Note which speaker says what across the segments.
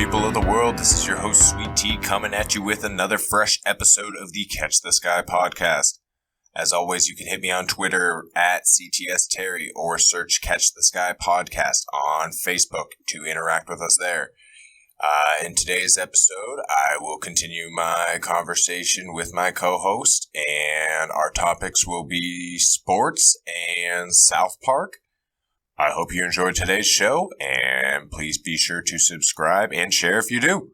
Speaker 1: people of the world. This is your host, Sweet Tea, coming at you with another fresh episode of the Catch the Sky podcast. As always, you can hit me on Twitter at CTSTerry or search Catch the Sky podcast on Facebook to interact with us there. In today's episode, I will continue my conversation with my co-host, and our topics will be sports and South Park. I hope you enjoyed today's show, and please be sure to subscribe and share if you do.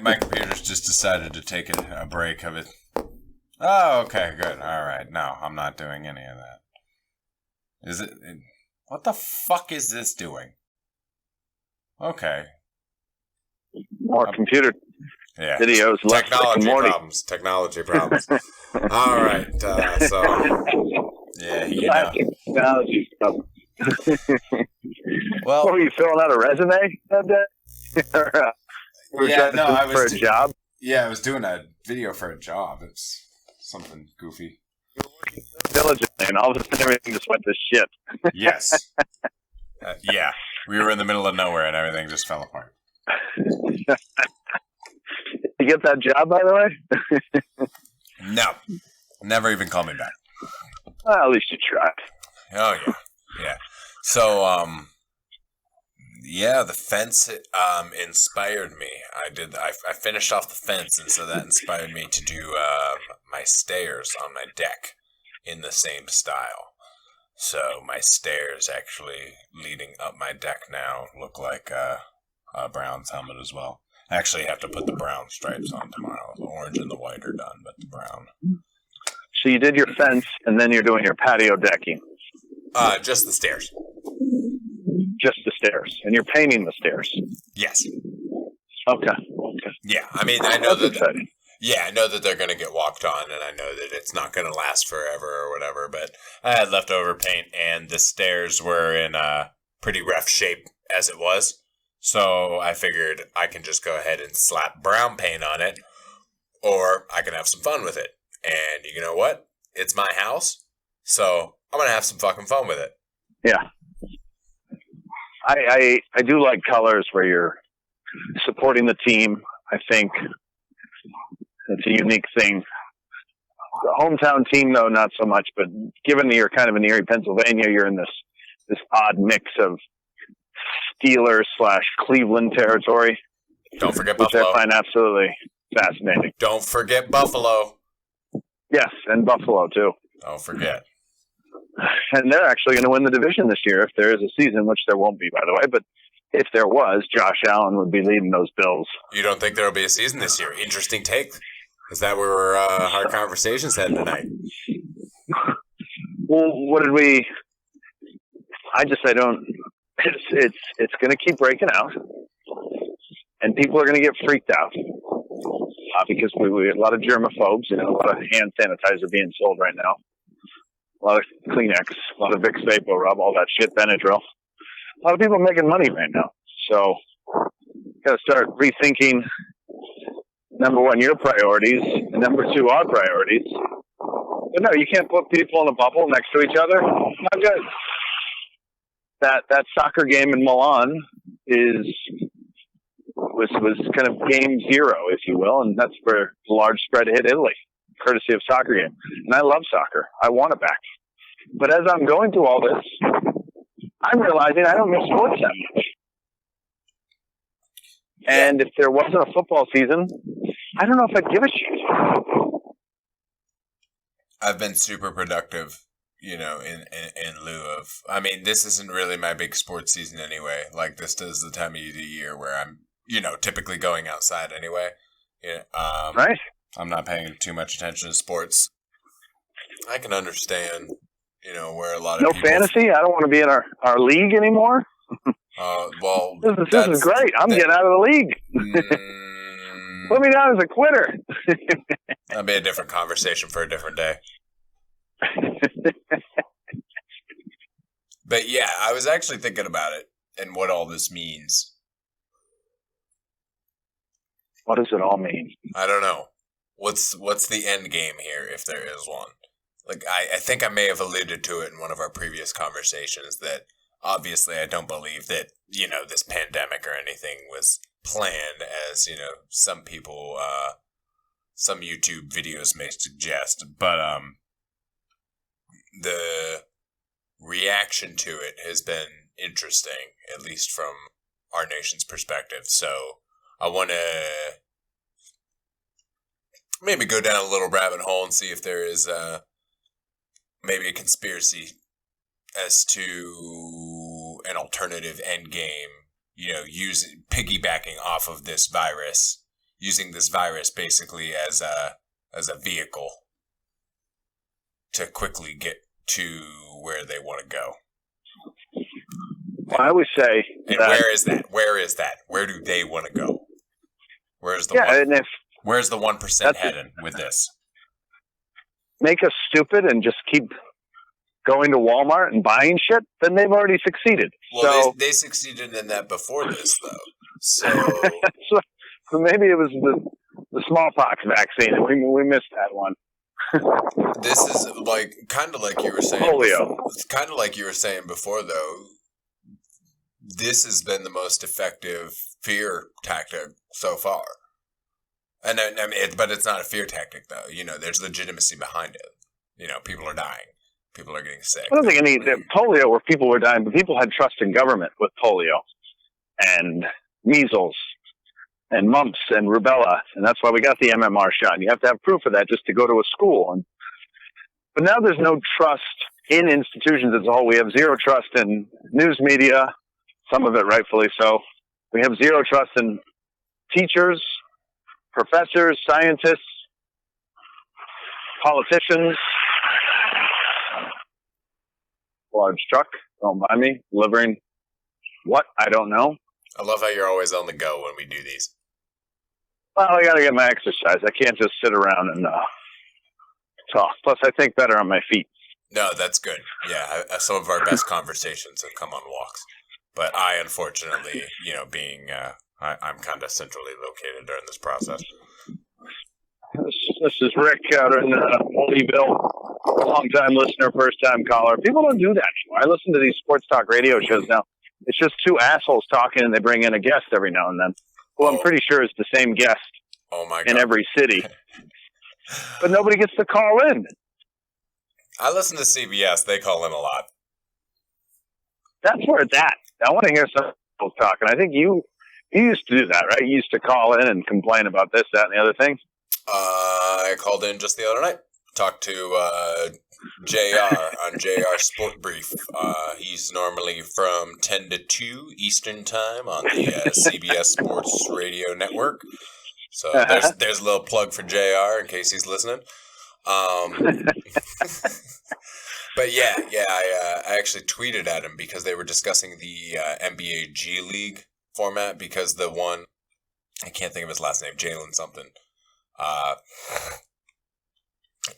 Speaker 1: My computer's just decided to take a break of it. Oh, okay, good. All right. No, I'm not doing any of that. Is it? What the fuck is this doing? Okay.
Speaker 2: More computer videos, less
Speaker 1: Technology problems. All right. Yeah, you know.
Speaker 2: Technology stuff.
Speaker 1: Well,
Speaker 2: what, were you filling out a resume that day?
Speaker 1: I was
Speaker 2: for a job.
Speaker 1: Yeah, I was doing a video for a job. It's something goofy.
Speaker 2: Diligently, and all of a sudden everything just went to shit.
Speaker 1: Yes. Yeah, we were in the middle of nowhere and everything just fell apart.
Speaker 2: Did you get that job, by the way?
Speaker 1: No. Never even called me back.
Speaker 2: Well, at least you tried.
Speaker 1: Oh, yeah. Yeah. So, the fence inspired me. I finished off the fence, and so that inspired me to do my stairs on my deck in the same style. So my stairs actually leading up my deck now look like a Browns helmet as well. I actually have to put the brown stripes on tomorrow. The orange and the white are done, but the brown.
Speaker 2: So you did your fence, and then you're doing your patio decking.
Speaker 1: Just the stairs.
Speaker 2: Just the stairs, and you're painting the stairs.
Speaker 1: Yes.
Speaker 2: Okay.
Speaker 1: Yeah, I mean, I know
Speaker 2: That's exciting.
Speaker 1: Yeah, I know that they're going to get walked on, and I know that it's not going to last forever or whatever, but I had leftover paint, and the stairs were in a pretty rough shape as it was, so I figured I can just go ahead and slap brown paint on it, or I can have some fun with it. And you know what? It's my house, so I'm going to have some fucking fun with it.
Speaker 2: Yeah. I do like colors where you're supporting the team. I think it's a unique thing. The hometown team, though, not so much. But given that you're kind of in Erie, Pennsylvania, you're in this odd mix of Steelers/Cleveland territory.
Speaker 1: Don't forget
Speaker 2: which
Speaker 1: Buffalo.
Speaker 2: I find absolutely fascinating.
Speaker 1: Don't forget Buffalo.
Speaker 2: Yes, and Buffalo, too.
Speaker 1: Don't forget.
Speaker 2: And they're actually going to win the division this year if there is a season, which there won't be, by the way. But if there was, Josh Allen would be leading those Bills.
Speaker 1: You don't think there will be a season this year? Interesting take. Is that where our conversation's heading tonight?
Speaker 2: Well, what did we... I don't... It's going to keep breaking out. And people are going to get freaked out. Because we have a lot of germaphobes, a lot of hand sanitizer being sold right now. A lot of Kleenex, a lot of Vicks VapoRub, all that shit, Benadryl. A lot of people making money right now. So, got to start rethinking, number one, your priorities, and number two, our priorities. But no, you can't put people in a bubble next to each other. Not good. That soccer game in Milan was kind of game zero, if you will, and that's where the large spread hit Italy, courtesy of soccer game. And I love soccer. I want it back. But as I'm going through all this, I'm realizing I don't miss sports that much. And if there wasn't a football season, I don't know if I'd give a shit.
Speaker 1: I've been super productive, in lieu of... I mean, this isn't really my big sports season anyway. Like, this is the time of the year where I'm, typically going outside anyway.
Speaker 2: Right.
Speaker 1: I'm not paying too much attention to sports. I can understand, where a lot of
Speaker 2: no
Speaker 1: people...
Speaker 2: fantasy? I don't want to be in our league anymore?
Speaker 1: Well...
Speaker 2: This is great. I'm getting out of the league. Put me down as a quitter.
Speaker 1: That'll be a different conversation for a different day. But yeah, I was actually thinking about it and what all this means.
Speaker 2: What does it all mean?
Speaker 1: I don't know. What's the end game here, if there is one? Like, I think I may have alluded to it in one of our previous conversations that obviously, I don't believe that, this pandemic or anything was planned as, some people, some YouTube videos may suggest. But the reaction to it has been interesting, at least from our nation's perspective. So I want to maybe go down a little rabbit hole and see if there is maybe a conspiracy as to an alternative end game, piggybacking off of this virus, using this virus basically as a vehicle to quickly get to where they want to go.
Speaker 2: Well, I always say,
Speaker 1: and where is that? Where do they want to go? Where's the where's the 1% heading with this?
Speaker 2: Make us stupid and just keep going to Walmart and buying shit, then they've already succeeded.
Speaker 1: Well,
Speaker 2: so,
Speaker 1: they succeeded in that before this, though. So
Speaker 2: maybe it was the smallpox vaccine, and we missed that one.
Speaker 1: This is kind of like you were saying.
Speaker 2: Polio.
Speaker 1: It's kind of like you were saying before, though. This has been the most effective fear tactic so far. And but it's not a fear tactic, though. There's legitimacy behind it. People are dying. People are getting sick.
Speaker 2: I don't think any polio where people were dying, but people had trust in government with polio and measles and mumps and rubella. And that's why we got the MMR shot. And you have to have proof of that just to go to a school. But now there's no trust in institutions as a whole. We have zero trust in news media, some of it rightfully so. We have zero trust in teachers, professors, scientists, politicians. Large truck, don't mind me, delivering what? I don't know.
Speaker 1: I love how you're always on the go when we do these.
Speaker 2: Well, I got to get my exercise. I can't just sit around and talk. Plus, I think better on my feet.
Speaker 1: No, that's good. Yeah, some of our best conversations have come on walks. But I, unfortunately, being, I'm kind of centrally located during this process.
Speaker 2: This is Rick out in Holyville. Long-time listener, first-time caller. People don't do that anymore. I listen to these sports talk radio shows now. It's just two assholes talking, and they bring in a guest every now and then. Well, I'm pretty sure it's the same guest in every city. But nobody gets to call in.
Speaker 1: I listen to CBS. They call in a lot.
Speaker 2: That's where it's at. I want to hear some people talking. I think you used to do that, right? You used to call in and complain about this, that, and the other thing.
Speaker 1: I called in just the other night. Talked to JR on JR Sport Brief. He's normally from 10 to 2 Eastern Time on the CBS Sports Radio Network. So there's a little plug for JR in case he's listening. But yeah, I actually tweeted at him because they were discussing the NBA G League format because the one, I can't think of his last name, Jalen something,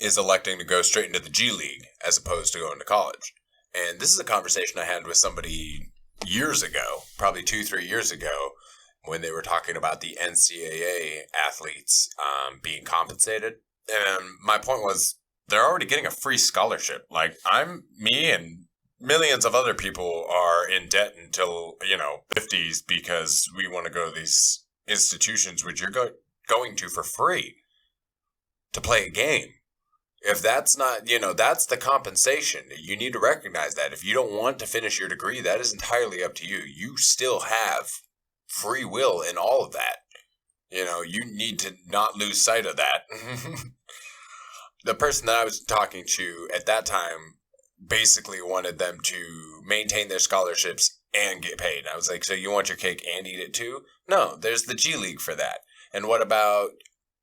Speaker 1: is electing to go straight into the G League as opposed to going to college. And this is a conversation I had with somebody years ago, probably 2-3 years ago, when they were talking about the NCAA athletes being compensated. And my point was, they're already getting a free scholarship. Like, me and millions of other people are in debt until, 50s because we want to go to these institutions which you're going to for free to play a game. If that's not, that's the compensation. You need to recognize that. If you don't want to finish your degree, that is entirely up to you. You still have free will in all of that. You need to not lose sight of that. The person that I was talking to at that time basically wanted them to maintain their scholarships and get paid. I was like, so you want your cake and eat it too? No, there's the G League for that. And what about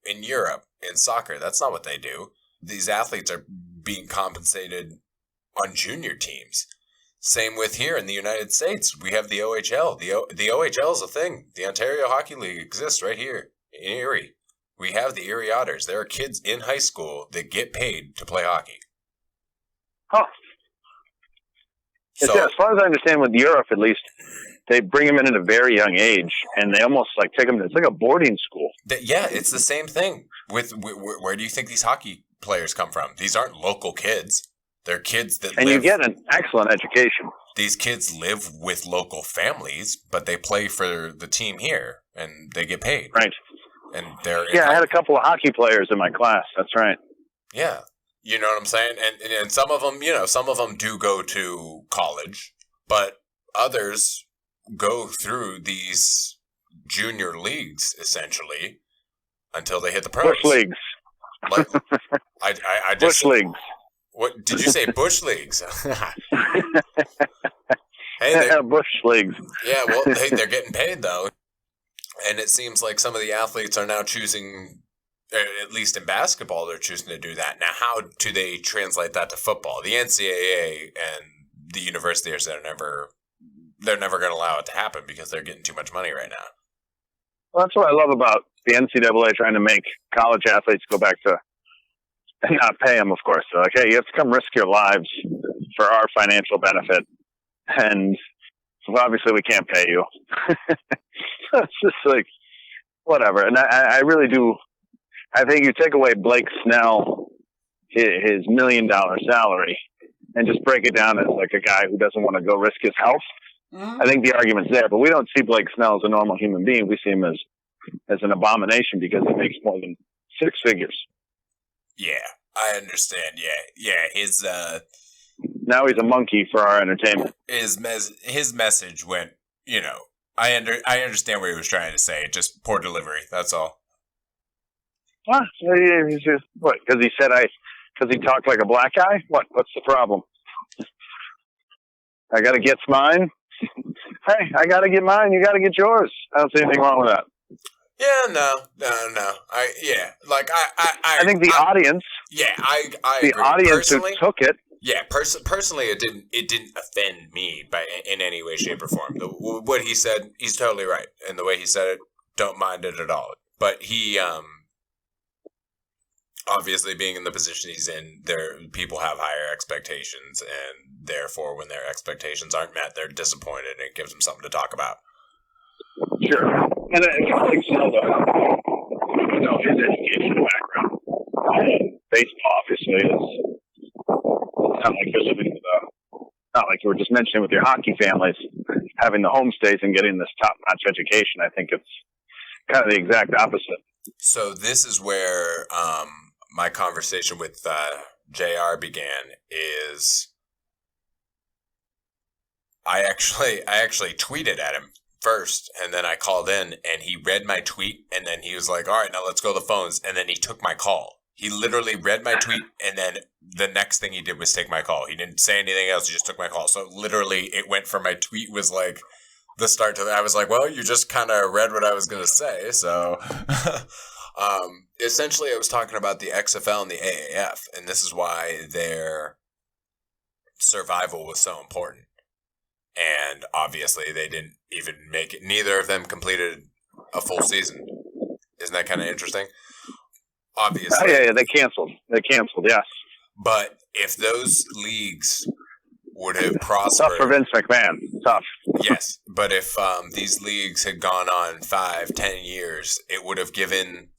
Speaker 1: in Europe, in soccer? That's not what they do. These athletes are being compensated on junior teams. Same with here in the United States. We have the OHL. The OHL is a thing. The Ontario Hockey League exists right here in Erie. We have the Erie Otters. There are kids in high school that get paid to play hockey.
Speaker 2: Huh.
Speaker 1: So,
Speaker 2: as far as I understand, with Europe at least, they bring them in at a very young age, and they almost take them. It's like a boarding school.
Speaker 1: Yeah, it's the same thing. Where do you think these hockey players come from? These aren't local kids. They're kids that
Speaker 2: and you get an excellent education.
Speaker 1: these kids live with local families, but they play for the team here and they get paid.
Speaker 2: Right.
Speaker 1: And they're
Speaker 2: I had a couple of hockey players in my class. That's right.
Speaker 1: Yeah. You know what I'm saying? And some of them, some of them do go to college, but others go through these junior leagues essentially until they hit the pros.
Speaker 2: Bush leagues.
Speaker 1: Like, I just
Speaker 2: Bush leagues.
Speaker 1: What did you say? Bush leagues?
Speaker 2: Bush leagues.
Speaker 1: Yeah, well, they're getting paid though, and it seems like some of the athletes are now choosing, at least in basketball, they're choosing to do that. Now, how do they translate that to football? The NCAA and the universities they're never going to allow it to happen because they're getting too much money right now.
Speaker 2: Well, that's what I love about the NCAA trying to make college athletes go back to and not pay them, of course. They're like, hey, you have to come risk your lives for our financial benefit. And obviously we can't pay you. It's just like, whatever. And I really do. I think you take away Blake Snell, his $1 million salary, and just break it down as like a guy who doesn't want to go risk his health. Mm-hmm. I think the argument's there, but we don't see Blake Snell as a normal human being. We see him as an abomination because he makes more than 6 figures.
Speaker 1: Yeah, I understand. Yeah. His
Speaker 2: now he's a monkey for our entertainment.
Speaker 1: His message went. I understand what he was trying to say. Just poor delivery. That's all.
Speaker 2: What? What? Because he talked like a black guy. What's the problem? I gotta get mine. Hey, I gotta get mine. You gotta get yours. I don't see anything wrong with that.
Speaker 1: Yeah, no. I
Speaker 2: think the audience.
Speaker 1: Yeah, I
Speaker 2: the
Speaker 1: agree.
Speaker 2: Audience who took it.
Speaker 1: Yeah, personally, it didn't offend me in any way, shape, or form. What he said, he's totally right, and the way he said it, don't mind it at all. But he, obviously, being in the position he's in, people have higher expectations, and therefore, when their expectations aren't met, they're disappointed, and it gives them something to talk about.
Speaker 2: Sure. And like Snell, though, his educational background, baseball obviously is not like you're living with not like you were just mentioning with your hockey families, having the home stays and getting this top-notch education. I think it's kind of the exact opposite.
Speaker 1: So this is where my conversation with JR began. Is I actually tweeted at him first, and then I called in, and he read my tweet, and then he was like, all right, now let's go to the phones, and then he took my call. He literally read my tweet, and then the next thing he did was take my call. He didn't say anything else, he just took my call. So literally, it went from my tweet was like the start to I was like, well, you just kind of read what I was going to say, so... essentially, I was talking about the XFL and the AAF, and this is why their survival was so important. And obviously, they didn't even make it. Neither of them completed a full season. Isn't that kind of interesting? Obviously.
Speaker 2: Oh, yeah, they canceled. Yes.
Speaker 1: But if those leagues would have prospered...
Speaker 2: Tough for Vince McMahon. Tough.
Speaker 1: Yes, but if these leagues had gone on 5-10 years, it would have given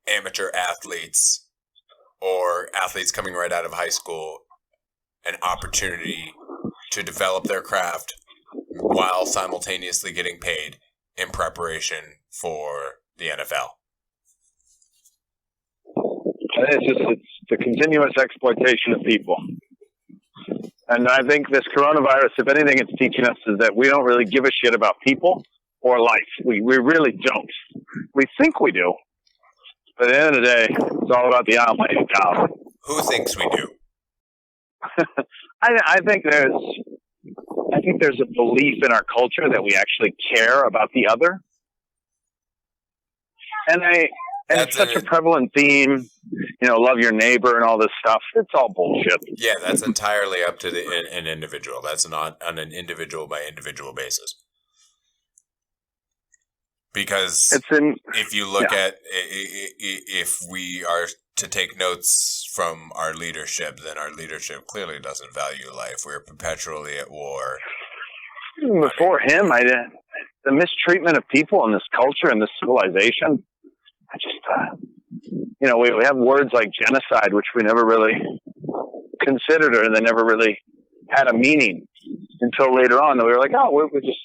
Speaker 1: amateur athletes or athletes coming right out of high school an opportunity to develop their craft while simultaneously getting paid in preparation for the NFL.
Speaker 2: It's the continuous exploitation of people. And I think this coronavirus, if anything, it's teaching us is that we don't really give a shit about people or life. We really don't. We think we do. But at the end of the day, it's all about the almighty dollar.
Speaker 1: Who thinks we do?
Speaker 2: I think there's a belief in our culture that we actually care about the other. And it's such a prevalent theme, love your neighbor and all this stuff. It's all bullshit.
Speaker 1: Yeah, that's entirely up to an individual. That's not on an individual by individual basis. Because if you look at, if we are to take notes from our leadership, then our leadership clearly doesn't value life. We're perpetually at war.
Speaker 2: Before him, the mistreatment of people in this culture and this civilization, I just, we have words like genocide, which we never really considered, or they never really had a meaning until later on that we were like, oh, we just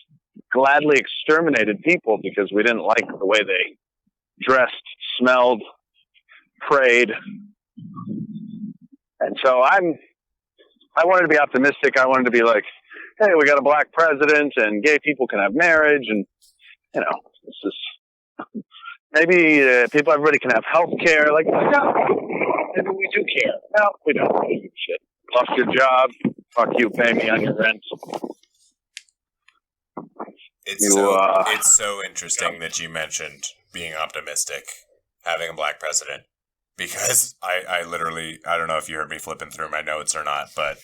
Speaker 2: gladly exterminated people because we didn't like the way they dressed, smelled, prayed. And so I wanted to be optimistic. I wanted to be like, hey, we got a black president and gay people can have marriage. And, you know, this is maybe everybody can have health care. Like, no, maybe we do care. No, we don't. Shit. Lost your job. Fuck you. Pay me on your rent.
Speaker 1: It's so interesting that you mentioned being optimistic, having a black president, because I literally, I don't know if you heard me flipping through my notes or not, but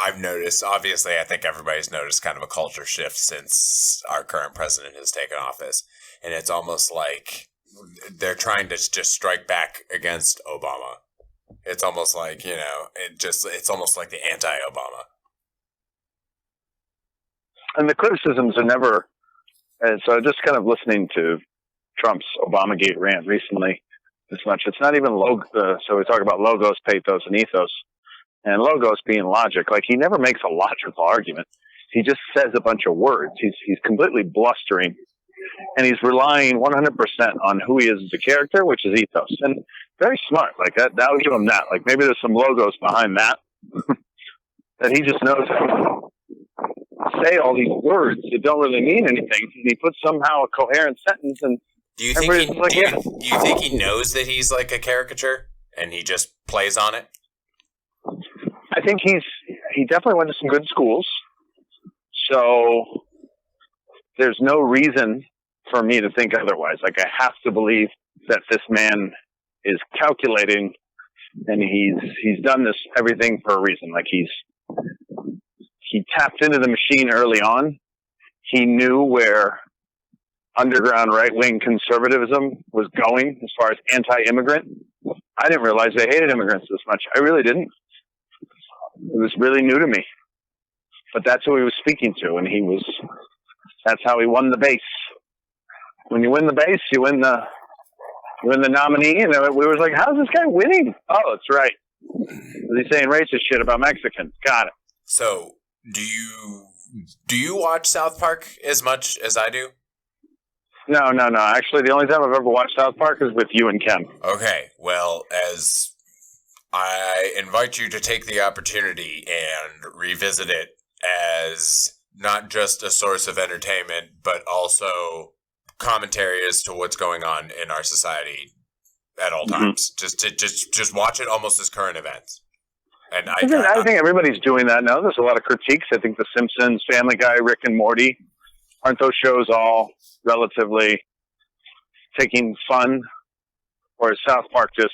Speaker 1: I've noticed, obviously, I think everybody's noticed kind of a culture shift since our current president has taken office. And it's almost like they're trying to just strike back against Obama. It's almost like, you know, it's almost like the anti-Obama.
Speaker 2: And the criticisms are never, and so just kind of listening to Trump's Obamagate rant recently as much. It's not even so we talk about logos, pathos, and ethos. And logos being logic. Like, he never makes a logical argument. He just says a bunch of words. He's completely blustering. And he's relying 100% on who he is as a character, which is ethos. And very smart. Like, that would give him that. Like, maybe there's some logos behind that. That he just knows how to say all these words that don't really mean anything. And he puts somehow a coherent sentence, and
Speaker 1: do you think he knows that he's like a caricature and he just plays on it?
Speaker 2: I think he definitely went to some good schools, so there's no reason for me to think otherwise. Like, I have to believe that this man is calculating, and he's done this everything for a reason. Like, he tapped into the machine early on. He knew where underground right-wing conservatism was going as far as anti-immigrant. I didn't realize they hated immigrants this much. I really didn't. It was really new to me. But that's who he was speaking to, and that's how he won the base. When you win the base, you win the nominee, and we were like, how's this guy winning? Oh, that's right. He's saying racist shit about Mexicans. Got it.
Speaker 1: So, do you watch South Park as much as I do?
Speaker 2: No. Actually, the only time I've ever watched South Park is with you and Ken.
Speaker 1: Okay, well, as I invite you to take the opportunity and revisit it as not just a source of entertainment, but also commentary as to what's going on in our society at all times. Just watch it almost as current events. And I
Speaker 2: think everybody's doing that now. There's a lot of critiques. I think The Simpsons, Family Guy, Rick and Morty, aren't those shows all relatively taking fun? Or is South Park just,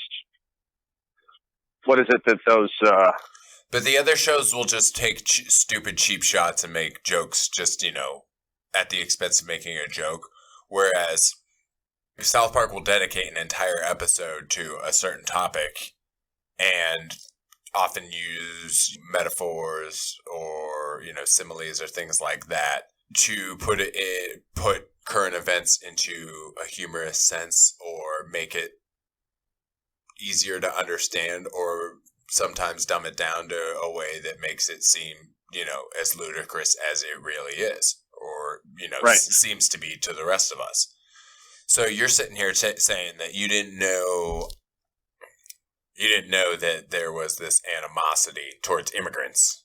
Speaker 2: what is it that those...
Speaker 1: But the other shows will just take stupid cheap shots and make jokes just, you know, at the expense of making a joke. Whereas South Park will dedicate an entire episode to a certain topic and often use metaphors or, you know, similes or things like that to put current events into a humorous sense or make it easier to understand, or sometimes dumb it down to a way that makes it seem, you know, as ludicrous as it really is, or, you know,
Speaker 2: right.
Speaker 1: Seems to be to the rest of us. So you're sitting here saying that you didn't know that there was this animosity towards immigrants.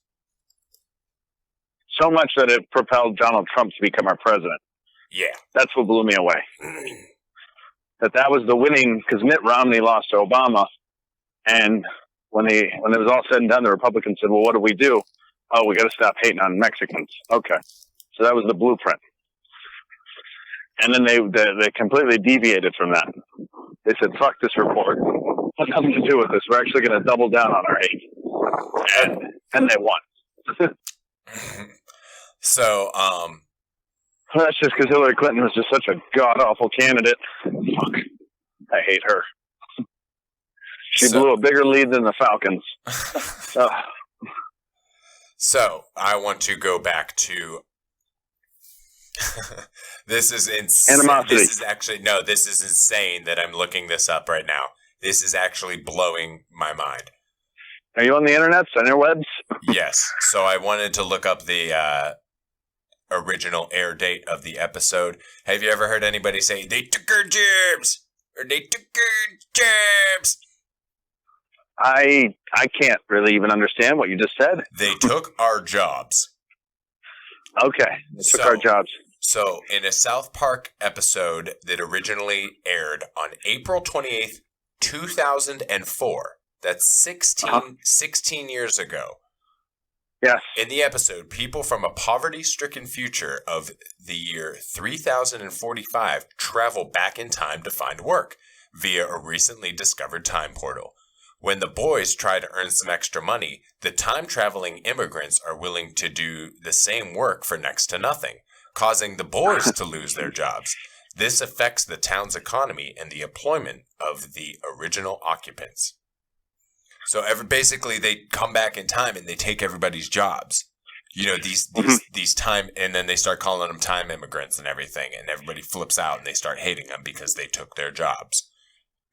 Speaker 2: So much that it propelled Donald Trump to become our president.
Speaker 1: Yeah.
Speaker 2: That's what blew me away. That was the winning, because Mitt Romney lost to Obama, and when it was all said and done, the Republicans said, well, what do we do? Oh, we got to stop hating on Mexicans. Okay. So that was the blueprint. And then they completely deviated from that. They said, fuck this report. Has nothing to do with this. We're actually going to double down on our hate. And they won.
Speaker 1: So,
Speaker 2: that's just because Hillary Clinton was just such a god-awful candidate. Fuck. I hate her. She blew a bigger lead than the Falcons.
Speaker 1: So, I want to go back to... This is insane.
Speaker 2: Animosity.
Speaker 1: This is insane that I'm looking this up right now. This is actually blowing my mind.
Speaker 2: Are you on the internet, interwebs?
Speaker 1: Yes. So I wanted to look up the original air date of the episode. Have you ever heard anybody say, they took our jobs? Or they took our jobs?
Speaker 2: I can't really even understand what you just said.
Speaker 1: They took our jobs.
Speaker 2: Okay. They took our jobs.
Speaker 1: So in a South Park episode that originally aired on April 28th, 2004, that's 16 years ago.
Speaker 2: Yes.
Speaker 1: In the episode, people from a poverty-stricken future of the year 3045 travel back in time to find work via a recently discovered time portal. When the boys try to earn some extra money, the time-traveling immigrants are willing to do the same work for next to nothing, causing the boys to lose their jobs. This affects the town's economy and the employment of the original occupants. So basically, they come back in time and they take everybody's jobs. You know, these time, and then they start calling them time immigrants and everything, and everybody flips out and they start hating them because they took their jobs.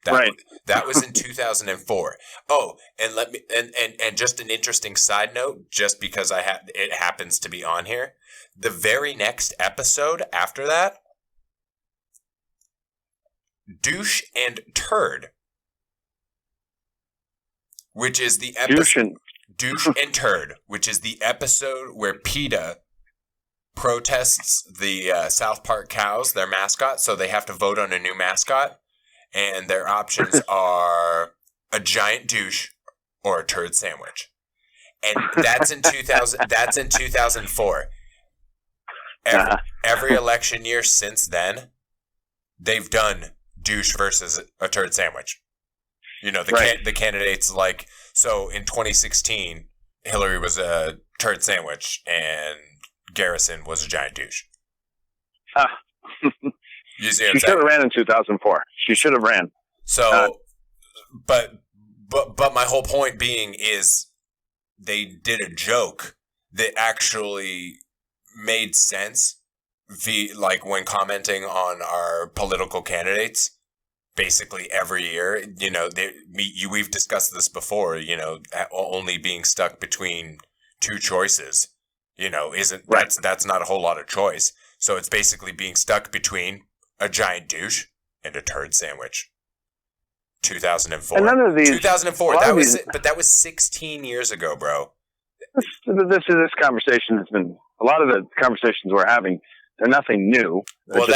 Speaker 1: That was in 2004. Oh, and let me and just an interesting side note, just because it happens to be on here. The very next episode after that, Douche and Turd, which is the episode Douche and Turd, which is the episode where PETA protests the South Park cows, their mascot, so they have to vote on a new mascot, and their options are a giant douche or a turd sandwich. And that's in 2000. That's in 2004. Every election year since then, they've done douche versus a turd sandwich. You know, the candidates, like, so in 2016, Hillary was a turd sandwich and Garrison was a giant douche. You see what I'm saying?
Speaker 2: She should have ran in 2004. She should have ran.
Speaker 1: So, but my whole point being is they did a joke that actually made sense, like when commenting on our political candidates. Basically every year, you know, we've discussed this before, you know, only being stuck between two choices, you know, that's not a whole lot of choice. So it's basically being stuck between a giant douche and a turd sandwich. 2004.
Speaker 2: And none of these,
Speaker 1: 2004. But that was 16 years ago, bro.
Speaker 2: This conversation has been, a lot of the conversations we're having, they're nothing new. But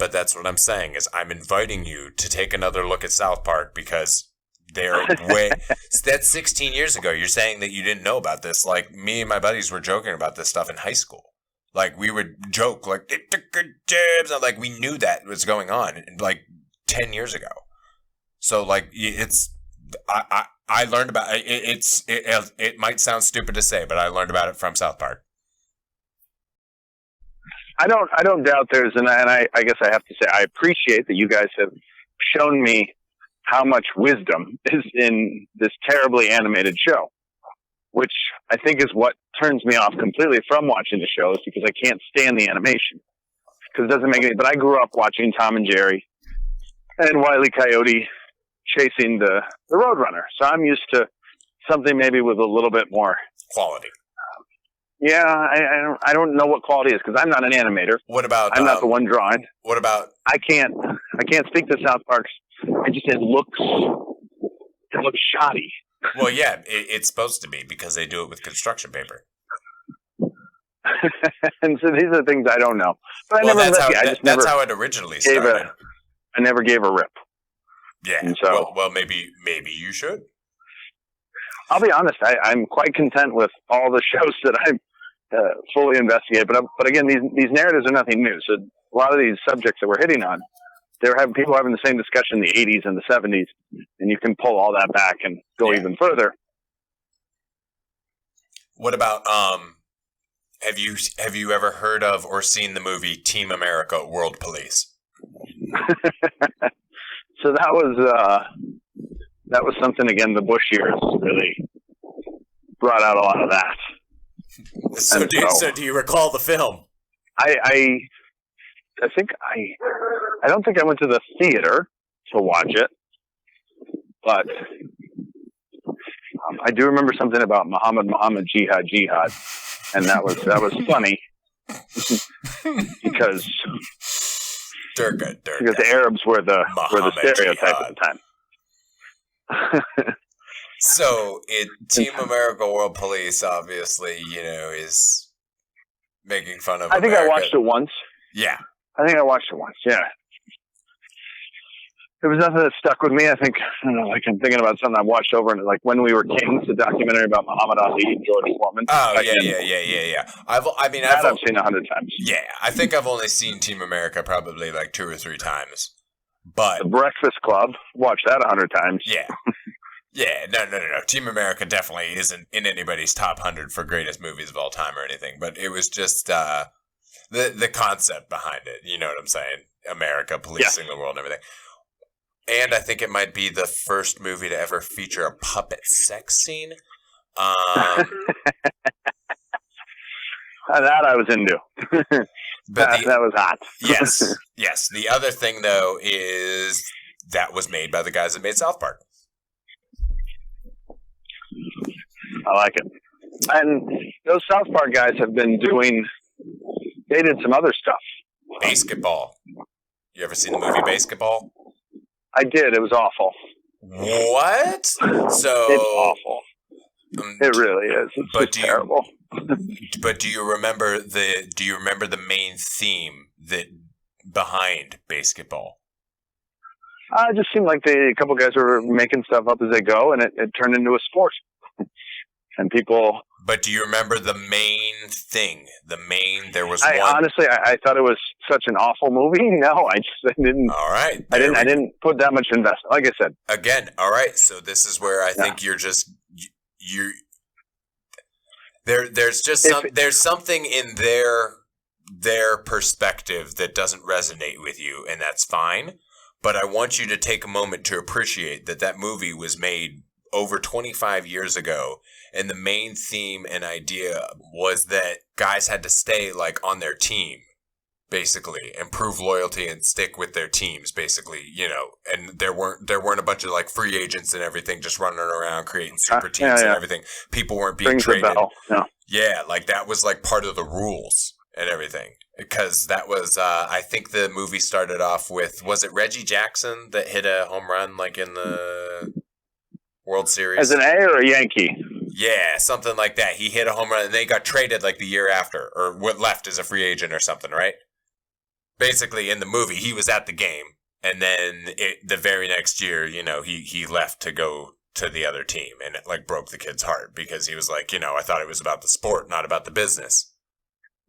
Speaker 1: that's what I'm saying is I'm inviting you to take another look at South Park because they're that's 16 years ago. You're saying that you didn't know about this. Like, me and my buddies were joking about this stuff in high school. Like, we would joke like they took our jobs. Like, we knew that was going on like 10 years ago. So like I learned about it. It might sound stupid to say, but I learned about it from South Park.
Speaker 2: I don't doubt and I guess I have to say I appreciate that you guys have shown me how much wisdom is in this terribly animated show, which I think is what turns me off completely from watching the show, is because I can't stand the animation because it doesn't make any. But I grew up watching Tom and Jerry and Wile E. Coyote chasing the Roadrunner, so I'm used to something maybe with a little bit more
Speaker 1: quality.
Speaker 2: Yeah, I don't know what quality is because I'm not an animator.
Speaker 1: What about?
Speaker 2: I'm not the one drawing.
Speaker 1: What about?
Speaker 2: I can't speak to South Park's. It looks shoddy.
Speaker 1: Well, yeah, it's supposed to be because they do it with construction paper.
Speaker 2: And so these are the things I don't know. But
Speaker 1: that's how it originally started.
Speaker 2: I never gave a rip.
Speaker 1: Yeah.
Speaker 2: And so,
Speaker 1: well, maybe you should.
Speaker 2: I'll be honest. I'm quite content with all the shows that I've fully investigated. But again, these narratives are nothing new. So a lot of these subjects that we're hitting on, people having the same discussion in the 80s and the 70s, and you can pull all that back and go even further.
Speaker 1: What about have you ever heard of or seen the movie Team America: World Police?
Speaker 2: So that was something, again, the Bush years really brought out a lot of that.
Speaker 1: So do you recall the film?
Speaker 2: I think I don't think I went to the theater to watch it, but I do remember something about Muhammad, Jihad, and that was funny because because the Arabs were the stereotype at the time.
Speaker 1: So, Team America World Police obviously, is making fun of.
Speaker 2: I think
Speaker 1: America.
Speaker 2: I watched it once.
Speaker 1: Yeah,
Speaker 2: I think I watched it once. Yeah. There was nothing that stuck with me. I think, I'm thinking about something I watched over and like When We Were Kings, the documentary about Muhammad Ali and George Foreman.
Speaker 1: Oh, yeah. I've
Speaker 2: seen 100 times.
Speaker 1: Yeah, I think I've only seen Team America probably like 2 or 3 times. But
Speaker 2: The Breakfast Club, watched that 100 times.
Speaker 1: Yeah. Yeah, no. Team America definitely isn't in anybody's top 100 for greatest movies of all time or anything. But it was just the concept behind it. You know what I'm saying? America policing the world and everything. And I think it might be the first movie to ever feature a puppet sex scene.
Speaker 2: That I was into.
Speaker 1: But
Speaker 2: that was hot.
Speaker 1: Yes. The other thing, though, is that was made by the guys that made South Park.
Speaker 2: I like it. And those South Park guys have been they did some other stuff.
Speaker 1: Basketball. You ever seen the movie Basketball?
Speaker 2: I did. It was awful.
Speaker 1: What? So
Speaker 2: it's awful. It really is. It's terrible.
Speaker 1: But do you remember the main theme behind Basketball?
Speaker 2: It just seemed like a couple guys were making stuff up as they go, and it turned into a sport. And people.
Speaker 1: But do you remember the main thing? There was
Speaker 2: one. Honestly, I thought it was such an awful movie. No, I didn't.
Speaker 1: All right.
Speaker 2: I didn't put that much investment. Like I said.
Speaker 1: Again, all right. So this is where I think there's something in their perspective that doesn't resonate with you, and that's fine. But I want you to take a moment to appreciate that movie was made over 25 years ago, and the main theme and idea was that guys had to stay like on their team, basically, and prove loyalty and stick with their teams, basically, and there weren't a bunch of like free agents and everything just running around creating super teams and everything. People weren't being traded. Yeah, like that was like part of the rules and everything. Because that was, I think the movie started off with, was it Reggie Jackson that hit a home run like in the World Series?
Speaker 2: As an A or a Yankee?
Speaker 1: Yeah, something like that. He hit a home run and they got traded like the year after, or what left as a free agent or something, right? Basically, in the movie, he was at the game, and then the very next year, he left to go to the other team, and it like broke the kid's heart because he was like, I thought it was about the sport, not about the business.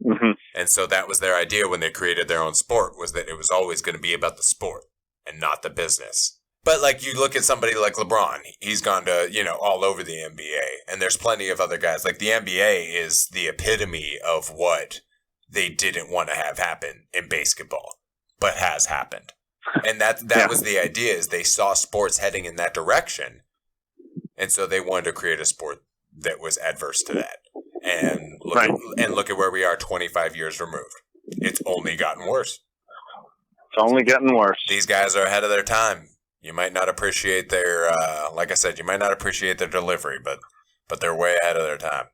Speaker 2: Mm-hmm.
Speaker 1: And so that was their idea when they created their own sport, was that it was always going to be about the sport and not the business. But like you look at somebody like LeBron, he's gone to, all over the NBA, and there's plenty of other guys. Like the NBA is the epitome of what they didn't want to have happen in basketball, but has happened. And that was the idea, is they saw sports heading in that direction. And so they wanted to create a sport that was adverse to that. And look at where we are 25 years removed. It's only gotten worse.
Speaker 2: It's only getting worse.
Speaker 1: These guys are ahead of their time. You might not appreciate their, like I said, you might not appreciate their delivery, but they're way ahead of their time.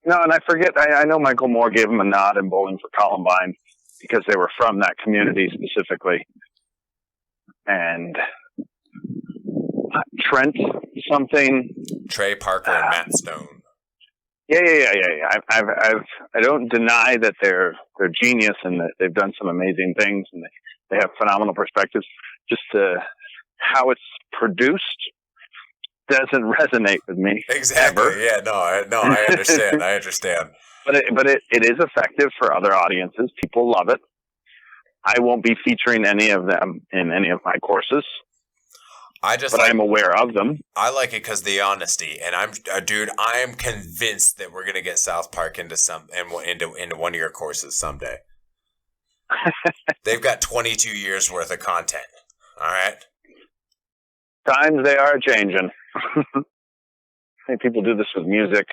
Speaker 2: No, and I forget, I know Michael Moore gave him a nod in Bowling for Columbine because they were from that community specifically. And Trent something.
Speaker 1: Trey Parker and Matt Stone.
Speaker 2: Yeah. I don't deny that they're genius and that they've done some amazing things and they have phenomenal perspectives. Just how it's produced doesn't resonate with me.
Speaker 1: Exactly. Ever. Yeah. No. I understand. I understand.
Speaker 2: But it is effective for other audiences. People love it. I won't be featuring any of them in any of my courses. I'm aware of them.
Speaker 1: I like it because the honesty, and I am convinced that we're gonna get South Park into one of your courses someday. They've got 22 years worth of content. All right.
Speaker 2: Times they are changing. I think people do this with music.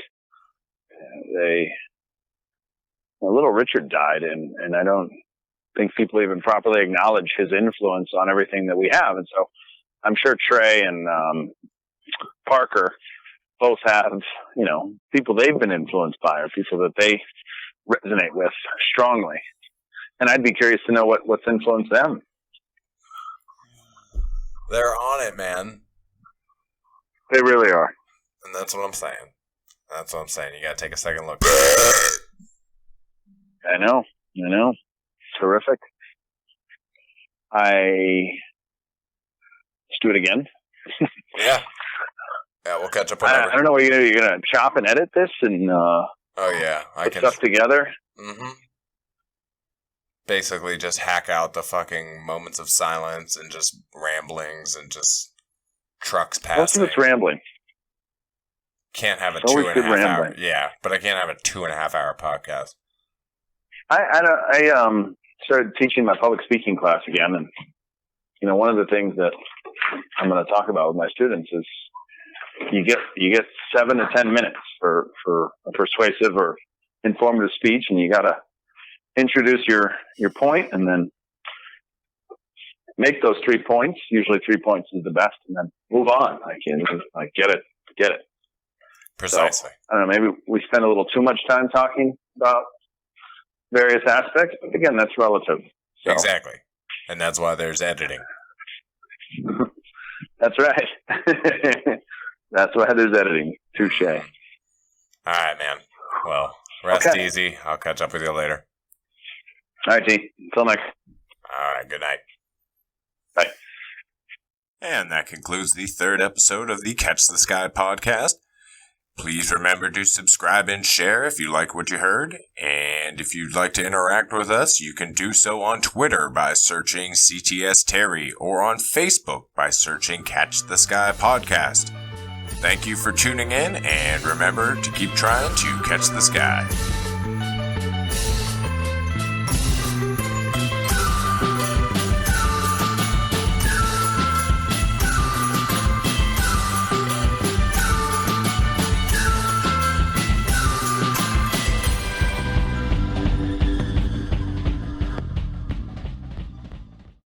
Speaker 2: Little Richard died, and I don't think people even properly acknowledge his influence on everything that we have, and so. I'm sure Trey and Parker both have, people they've been influenced by or people that they resonate with strongly. And I'd be curious to know what's influenced them.
Speaker 1: They're on it, man.
Speaker 2: They really are.
Speaker 1: And that's what I'm saying. You gotta take a second look.
Speaker 2: I know. Terrific. Let's do it again.
Speaker 1: Yeah, we'll catch up on
Speaker 2: I don't know what you're going to do. You're going to chop and edit this and put stuff together?
Speaker 1: Mm-hmm. Basically just hack out the fucking moments of silence and just ramblings and just trucks passing.
Speaker 2: Most of it's rambling.
Speaker 1: Can't have a 2.5 hour. Yeah, but I can't have a 2.5 hour podcast.
Speaker 2: I started teaching my public speaking class again, and one of the things that I'm going to talk about with my students is you get 7 to 10 minutes for a persuasive or informative speech, and you got to introduce your point and then make those 3 points. Usually 3 points is the best, and then move on. Get it.
Speaker 1: Precisely.
Speaker 2: So, I don't know, maybe we spend a little too much time talking about various aspects, but again, that's relative. So.
Speaker 1: Exactly. And that's why there's editing.
Speaker 2: That's right. That's why there's editing. Touche.
Speaker 1: All right, man. Well, rest easy. I'll catch up with you later.
Speaker 2: All right, T. Until next.
Speaker 1: All right, good night.
Speaker 2: Bye.
Speaker 1: And that concludes the 3rd episode of the Catch the Sky podcast. Please remember to subscribe and share if you like what you heard. And if you'd like to interact with us, you can do so on Twitter by searching CTS Terry or on Facebook by searching Catch the Sky Podcast. Thank you for tuning in, and remember to keep trying to catch the sky.